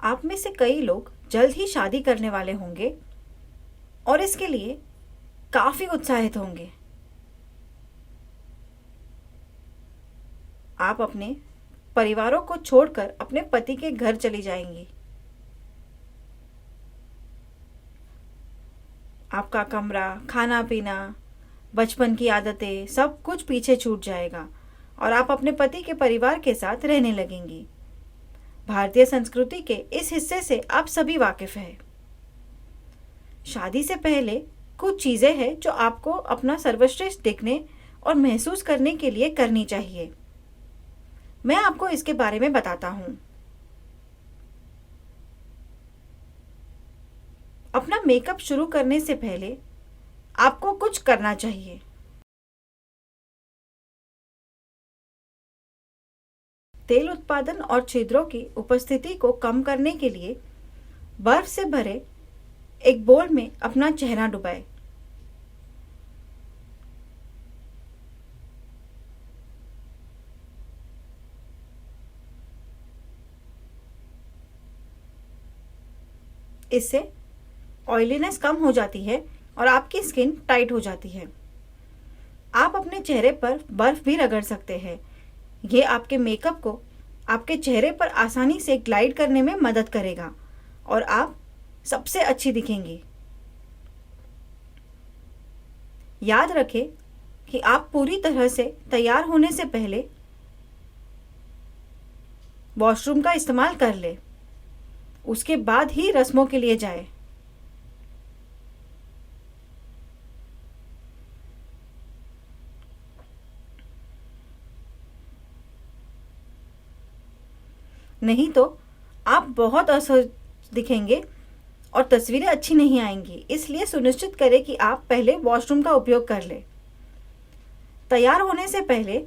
आप में से कई लोग जल्द ही शादी करने वाले होंगे और इसके लिए काफ़ी उत्साहित होंगे। आप अपने परिवारों को छोड़कर अपने पति के घर चली जाएंगी। आपका कमरा, खाना पीना, बचपन की आदतें सब कुछ पीछे छूट जाएगा और आप अपने पति के परिवार के साथ रहने लगेंगी। भारतीय संस्कृति के इस हिस्से से आप सभी वाकिफ हैं। शादी से पहले कुछ चीज़ें हैं जो आपको अपना सर्वश्रेष्ठ दिखने और महसूस करने के लिए करनी चाहिए। मैं आपको इसके बारे में बताता हूँ। अपना मेकअप शुरू करने से पहले आपको कुछ करना चाहिए। तेल उत्पादन और छिद्रों की उपस्थिति को कम करने के लिए बर्फ से भरे एक बोल में अपना चेहरा डुबाएं। इससे ऑयलीनेस कम हो जाती है और आपकी स्किन टाइट हो जाती है। आप अपने चेहरे पर बर्फ भी रगड़ सकते हैं। ये आपके मेकअप को आपके चेहरे पर आसानी से ग्लाइड करने में मदद करेगा और आप सबसे अच्छी दिखेंगी। याद रखें कि आप पूरी तरह से तैयार होने से पहले वॉशरूम का इस्तेमाल कर लें। उसके बाद ही रस्मों के लिए जाएं। नहीं तो आप बहुत असहज दिखेंगे और तस्वीरें अच्छी नहीं आएंगी। इसलिए सुनिश्चित करें कि आप पहले वॉशरूम का उपयोग कर लें। तैयार होने से पहले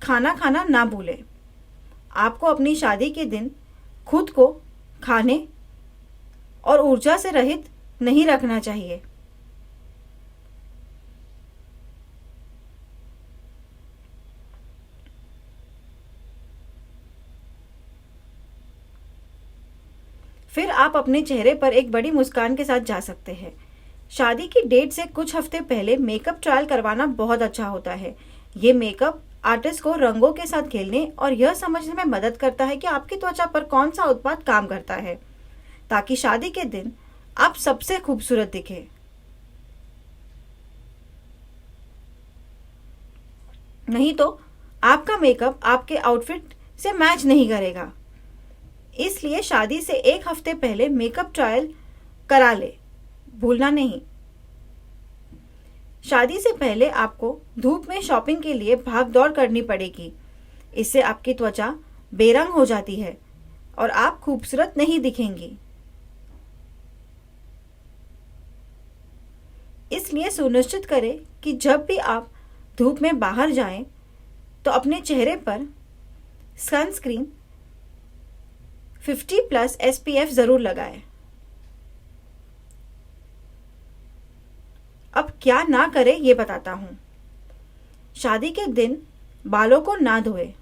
खाना खाना ना भूलें। आपको अपनी शादी के दिन खुद को खाने और ऊर्जा से रहित नहीं रखना चाहिए। फिर आप अपने चेहरे पर एक बड़ी मुस्कान के साथ जा सकते हैं। शादी की डेट से कुछ हफ्ते पहले मेकअप ट्रायल करवाना बहुत अच्छा होता है। ये मेकअप आर्टिस्ट को रंगों के साथ खेलने और यह समझने में मदद करता है कि आपकी त्वचा पर कौन सा उत्पाद काम करता है, ताकि शादी के दिन आप सबसे खूबसूरत दिखें। नहीं तो आपका मेकअप आपके आउटफिट से मैच नहीं करेगा। इसलिए शादी से एक हफ्ते पहले मेकअप ट्रायल करा ले, भूलना नहीं। शादी से पहले आपको धूप में शॉपिंग के लिए भाग दौड़ करनी पड़ेगी। इससे आपकी त्वचा बेरंग हो जाती है और आप खूबसूरत नहीं दिखेंगी। इसलिए सुनिश्चित करें कि जब भी आप धूप में बाहर जाएं तो अपने चेहरे पर सनस्क्रीन 50+ SPF जरूर लगाएं। अब क्या ना करें ये बताता हूं। शादी के दिन बालों को ना धोएं।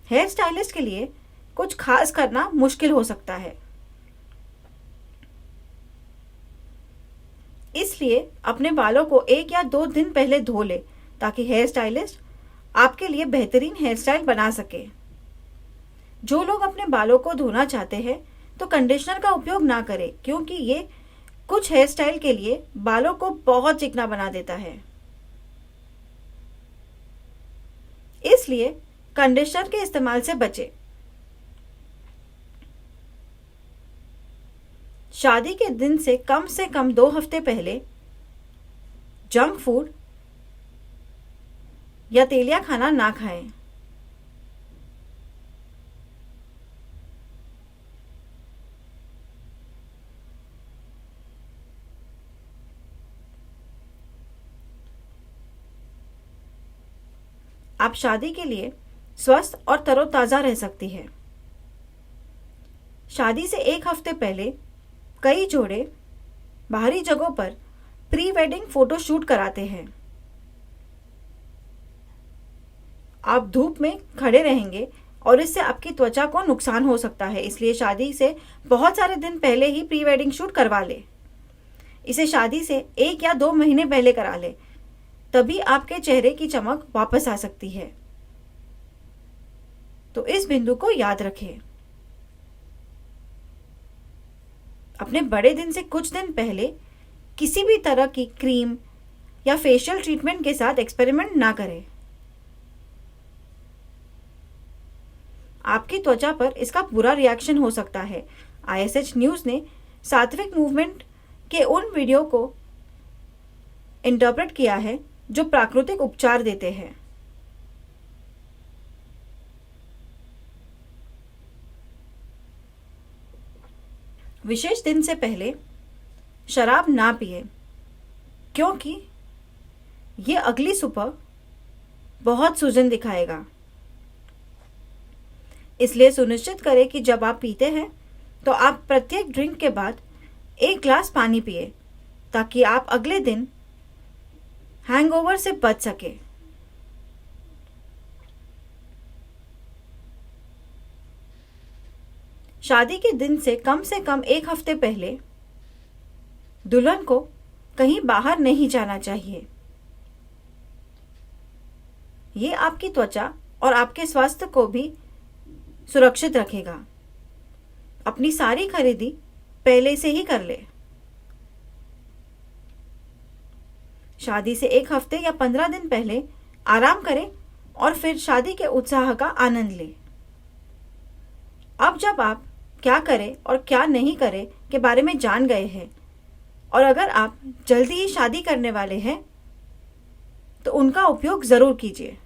हेयर स्टाइलिस्ट के लिए कुछ खास करना मुश्किल हो सकता है। इसलिए अपने बालों को 1 या 2 दिन पहले धो ले, ताकि हेयर स्टाइलिस्ट आपके लिए बेहतरीन हेयर स्टाइल बना सके। जो लोग अपने बालों को धोना चाहते हैं तो कंडीशनर का उपयोग ना करें, क्योंकि ये कुछ हेयर स्टाइल के लिए बालों को बहुत चिकना बना देता है। इसलिए कंडीशनर के इस्तेमाल से बचें। शादी के दिन से कम 2 हफ्ते पहले जंक फूड या तेलिया खाना ना खाएं। आप शादी के लिए स्वस्थ और तरोताजा रह सकती है। शादी से एक हफ्ते पहले कई जोड़े बाहरी जगहों पर प्री वेडिंग फोटो शूट कराते हैं। आप धूप में खड़े रहेंगे और इससे आपकी त्वचा को नुकसान हो सकता है। इसलिए शादी से बहुत सारे दिन पहले ही प्री वेडिंग शूट करवा ले। इसे शादी से 1 या 2 महीने पहले करा ले, तभी आपके चेहरे की चमक वापस आ सकती है। तो इस बिंदु को याद रखें। अपने बड़े दिन से कुछ दिन पहले किसी भी तरह की क्रीम या फेशियल ट्रीटमेंट के साथ एक्सपेरिमेंट ना करें। आपकी त्वचा पर इसका बुरा रिएक्शन हो सकता है। ISH न्यूज़ ने सात्विक मूवमेंट के उन वीडियो को इंटरप्रेट किया है जो प्राकृतिक उपचार देते हैं। विशेष दिन से पहले शराब ना पिए, क्योंकि ये अगली सुबह बहुत सूजन दिखाएगा। इसलिए सुनिश्चित करें कि जब आप पीते हैं तो आप प्रत्येक ड्रिंक के बाद 1 ग्लास पानी पिए, ताकि आप अगले दिन हैंगओवर से बच सके। शादी के दिन से कम 1 हफ्ते पहले दुल्हन को कहीं बाहर नहीं जाना चाहिए। ये आपकी त्वचा और आपके स्वास्थ्य को भी सुरक्षित रखेगा। अपनी सारी खरीदी पहले से ही कर ले। शादी से 1 हफ्ते या 15 दिन पहले आराम करें और फिर शादी के उत्साह का आनंद लें। अब जब आप क्या करें और क्या नहीं करें के बारे में जान गए हैं, और अगर आप जल्दी ही शादी करने वाले हैं, तो उनका उपयोग ज़रूर कीजिए।